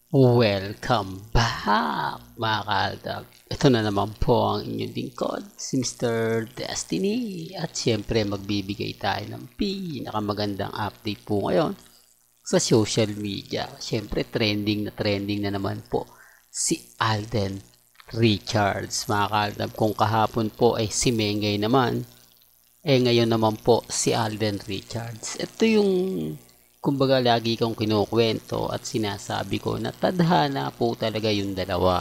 Welcome back mga kaaldab. Ito na naman po ang inyong lingkod, si Mr. Destiny. At syempre magbibigay tayo ng pinakamagandang update po ngayon sa social media. Syempre trending na naman po si Alden Richards mga kaaldab. Kung kahapon po ay si Mengay naman, ngayon naman po si Alden Richards. Ito yung kumbaga lagi kong kinukwento at sinasabi ko na tadhana po talaga yung dalawa.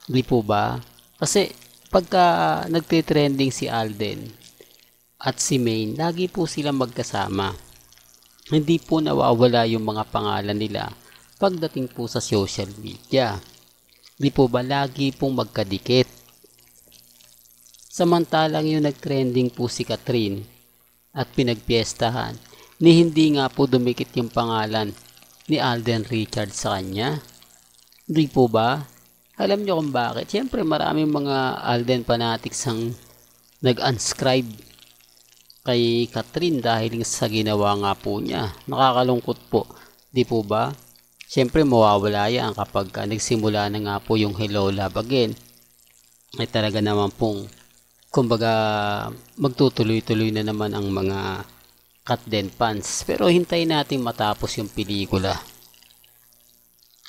Di po ba? Kasi pagka nagte-trending si Alden at si Maine, lagi po sila magkasama. Hindi po nawawala yung mga pangalan nila pagdating po sa social media. Di po ba lagi pong magkadikit? Samantalang yung nag-trending po si Catherine at pinagpiestahan, ni hindi nga po dumikit yung pangalan ni Alden Richards sa kanya. Hindi po ba? Alam nyo kung bakit? Siyempre maraming mga Alden fanatics ang nag-unscribe kay Catherine dahil sa ginawa nga po niya. Nakakalungkot po. Di po ba? Siyempre mawawala yan kapag nagsimula na nga po yung Hello Love Again. Ay talaga naman pong kumbaga magtutuloy-tuloy na naman ang mga Katden fans. Pero hintayin natin matapos yung pelikula.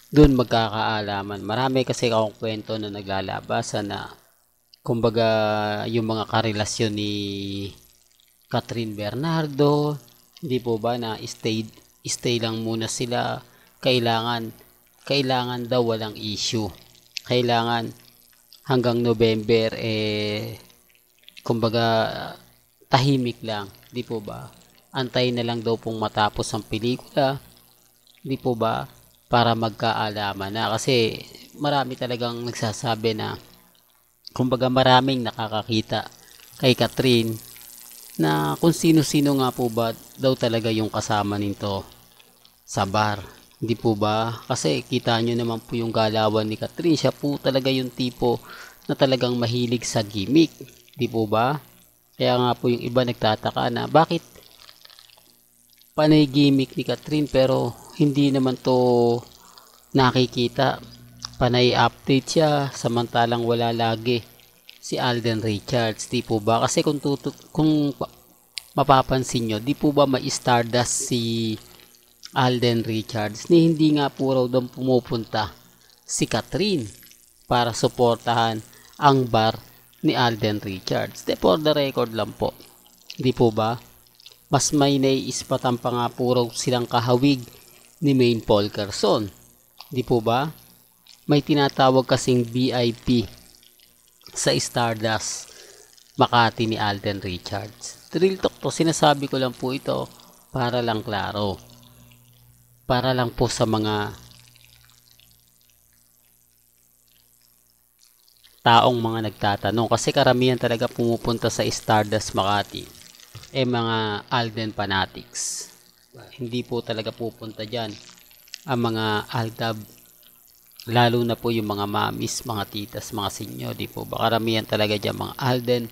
Doon magkakaalaman. Marami kasi akong kwento na naglalabasan na kumbaga yung mga karelasyon ni Catherine Bernardo, hindi po ba na stay lang muna sila. Kailangan daw walang issue. Kailangan hanggang November kumbaga tahimik lang, di po ba? Antayin na lang daw pong matapos ang pelikula, di po ba, para magkaalaman na. Kasi marami talagang nagsasabi na kumbaga maraming nakakakita kay Catherine na kung sino-sino nga po ba daw talaga yung kasama nito sa bar, di po ba? Kasi kita nyo naman po yung galawan ni Catherine, siya po talaga yung tipo na talagang mahilig sa gimmick, di po ba? Kaya nga po yung iba nagtataka na bakit panay gimmick ni Catherine pero hindi naman to nakikita. Panay update siya samantalang wala lagi si Alden Richards, di po ba? Kasi kung mapapansin nyo, di po ba ma-stardust si Alden Richards ni hindi nga po raw doon pumupunta si Catherine para suportahan ang bar ni Alden Richards. De for the record lang po, di po ba? Mas may naiispatan pa nga puro silang kahawig ni Maine Polkerson. Di po ba? May tinatawag kasing VIP sa Stardust Makati ni Alden Richards. Real talk to, sinasabi ko lang po ito para lang klaro. Para lang po sa mga taong mga nagtatanong. Kasi karamihan talaga pumupunta sa Stardust Makati mga Alden fanatics. Hindi po talaga pupunta dyan ang mga Aldab, lalo na po yung mga mamis, mga titas, mga senyo, di po ba? Karamihan talaga dyan mga Alden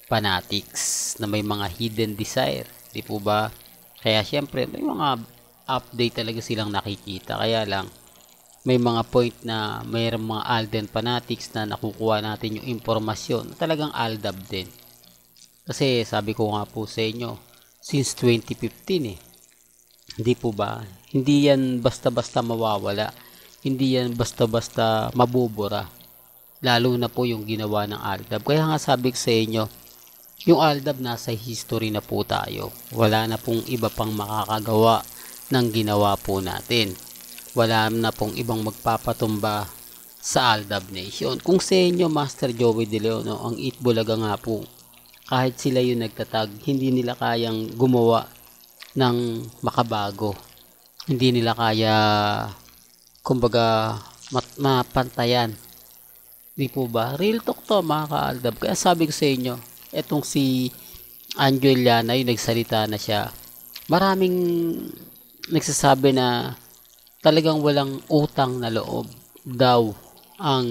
fanatics na may mga hidden desire, di po ba? Kaya syempre may mga update talaga silang nakikita. Kaya lang may mga point na mayroong mga Alden fanatics na nakukuha natin yung impormasyon talagang Aldab din. Kasi sabi ko nga po sa inyo, since 2015 hindi po ba? Hindi yan basta-basta mawawala. Hindi yan basta-basta mabubura. Lalo na po yung ginawa ng Aldab. Kaya nga sabi ko sa inyo, yung Aldab nasa history na po tayo. Wala na pong iba pang makakagawa ng ginawa po natin. Wala na pong ibang magpapatumba sa Aldab Nation. Kung sa inyo, Master Joey De Leon, ang Itbulaga nga po, kahit sila yung nagtatag, hindi nila kayang gumawa ng makabago. Hindi nila kaya, kumbaga, mapantayan. Di po ba? Real talk to mga ka-Aldab. Kaya sabi ko sa inyo, etong si Angeliana, yung nagsalita na siya, maraming nagsasabi na talagang walang utang na loob daw ang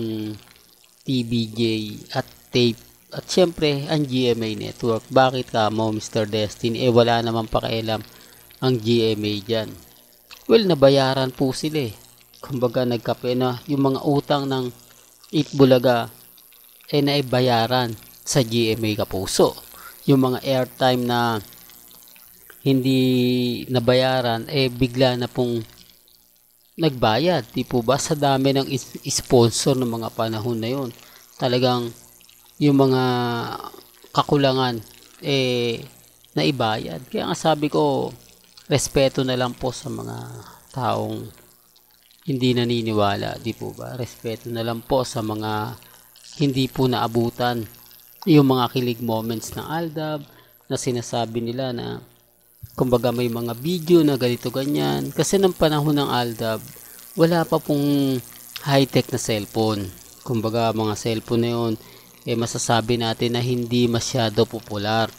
TBJ at tape. At syempre, ang GMA Network. Bakit ka mo, Mr. Destiny? Wala naman pakialam ang GMA dyan. Well, nabayaran po sila kumbaga nagkape na yung mga utang ng Itbulaga naibayaran sa GMA Kapuso. Yung mga airtime na hindi nabayaran bigla na pong nagbayad, di po ba? Sa dami ng sponsor ng mga panahon na yun, talagang yung mga kakulangan naibayad. Kaya nga sabi ko, respeto na lang po sa mga taong hindi naniniwala, di po ba? Respeto na lang po sa mga hindi po naabutan yung mga kilig moments ng Aldab na sinasabi nila na kumbaga may mga video na ganito ganyan. Kasi ng panahon ng Aldab, wala pa pong high-tech na cellphone. Kumbaga mga cellphone na yun, masasabi natin na hindi masyado popular.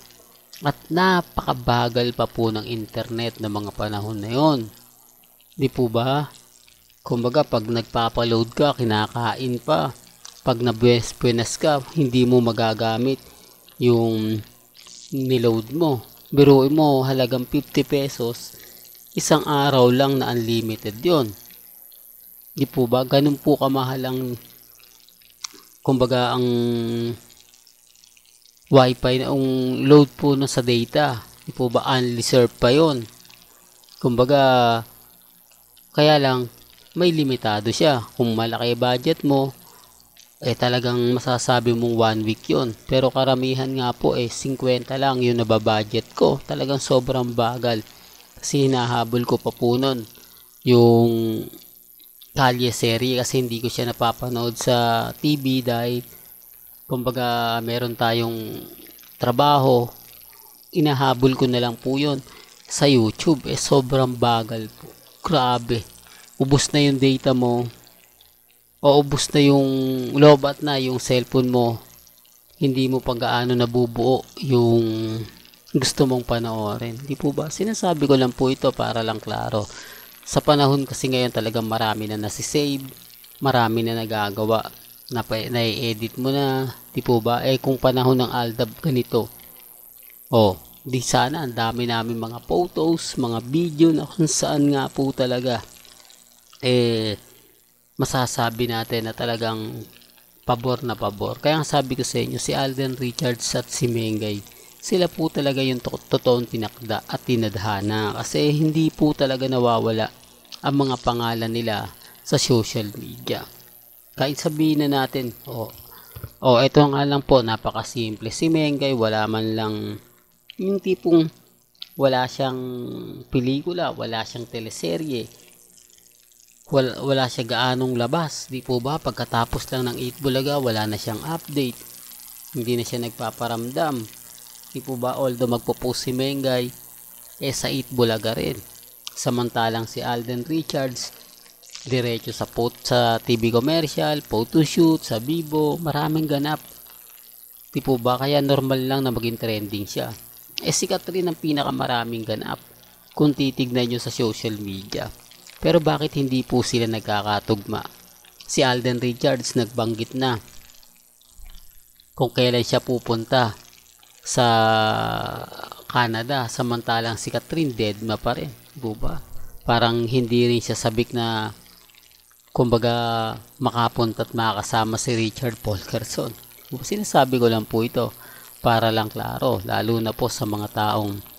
At napakabagal pa po ng internet ng mga panahon na yun. Di po ba? Kumbaga pag nagpapaload ka, kinakain pa. Pag nabuenas ka, hindi mo magagamit yung niload mo. Biruin mo, halagang 50 pesos, isang araw lang na unlimited yon. Di po ba? Ganun po kamahal ang, kumbaga ang wifi na ang load po na sa data. Di po ba? Unreserved pa yon. Kumbaga, kaya lang, may limitado siya. Kung malaki budget mo, talagang masasabi mong 1 week yun. Pero karamihan nga po 50 lang yung nababudget ko. Talagang sobrang bagal. Kasi hinahabol ko pa po nun yung Kalye serie kasi hindi ko siya napapanood sa TV dahil kumbaga meron tayong trabaho. Inahabol ko na lang po yun sa YouTube. Sobrang bagal po. Grabe. Ubus na yung data mo o ubus na yung lobat na yung cellphone mo, hindi mo pa gaano nabubuo yung gusto mong panoorin. Di po ba? Sinasabi ko lang po ito para lang klaro. Sa panahon kasi ngayon talagang marami na nasisave, marami na nagagawa, na-edit mo na. Di po ba? Kung panahon ng Aldab ganito, di sana ang dami namin mga photos, mga video na kung saan nga po talaga masasabi natin na talagang pabor na pabor. Kaya ang sabi ko sa inyo, si Alden Richards at si Mengay, sila po talaga yung totoong tinakda at tinadhana kasi hindi po talaga nawawala ang mga pangalan nila sa social media. Kahit sabihin na natin, ito nga lang po, napakasimple. Si Mengay, wala man lang yung tipong wala siyang pelikula, wala siyang teleserye, wala siya gaanong labas, di po ba? Pagkatapos lang ng Itbulaga, wala na siyang update, hindi na siya nagpaparamdam, di po ba? Although magpo-post si Mengay sa Itbulaga rin, samantalang si Alden Richards diretso sa TV commercial, photoshoot sa Bibo, maraming ganap, di po ba? Kaya normal lang na maging trending siya. Si Catherine ang pinakamaraming ganap kung titignan nyo sa social media. Pero bakit hindi po sila nagkakatugma? Si Alden Richards nagbanggit na kung kailan siya pupunta sa Canada, samantalang si Catherine deadma pa rin, diba? Parang hindi rin siya sabik na kumbaga makapunta at makakasama si Richard Paul Carson. Sinasabi ko lang po ito para lang klaro, lalo na po sa mga taong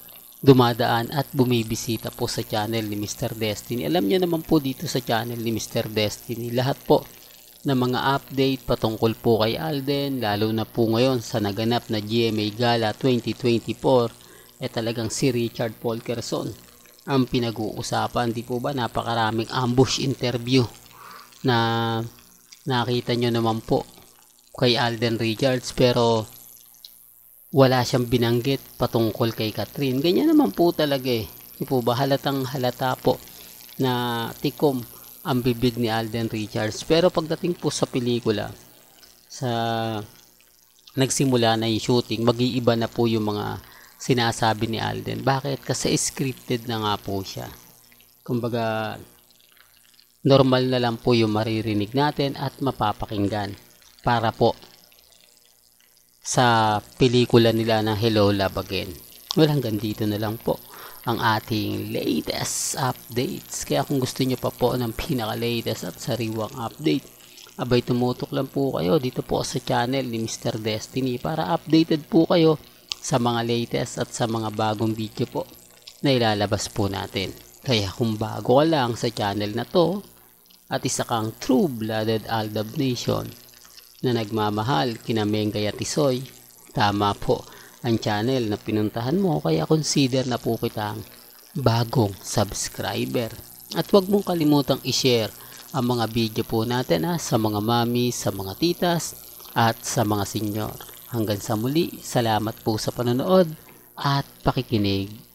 dumadaan at bumibisita po sa channel ni Mr. Destiny. Alam niyo naman po dito sa channel ni Mr. Destiny, lahat po ng mga update patungkol po kay Alden, lalo na po ngayon sa naganap na GMA Gala 2024, talagang si Richard Paul Carson ang pinag-uusapan. Di po ba? Napakaraming ambush interview na nakita nyo naman po kay Alden Richards, pero wala siyang binanggit patungkol kay Catherine. Ganyan naman po talaga Di po ba? Halatang halata po na tikom ang bibig ni Alden Richards. Pero pagdating po sa pelikula, sa nagsimula na yung shooting, mag-iiba na po yung mga sinasabi ni Alden. Bakit? Kasi scripted na nga po siya. Kumbaga, normal na lang po yung maririnig natin at mapapakinggan para po sa pelikula nila na Hello Love Again. Well, hanggang dito na lang po. ang ating latest updates. Kaya kung gusto nyo pa po ng pinaka-latest at sariwang update, abay tumutok lang po kayo dito po sa channel ni Mr. Destiny para updated po kayo sa mga latest at sa mga bagong video po na ilalabas po natin. Kaya kung bago ka lang sa channel na to at isa kang true-blooded Aldab Nation na nagmamahal kina Mengay at Tisoy, tama po ang channel na pinuntahan mo, kaya consider na po kitang bagong subscriber. At huwag mong kalimutang i-share ang mga video po natin sa mga mami, sa mga titas at sa mga senyor. Hanggang sa muli, salamat po sa panonood at pakikinig.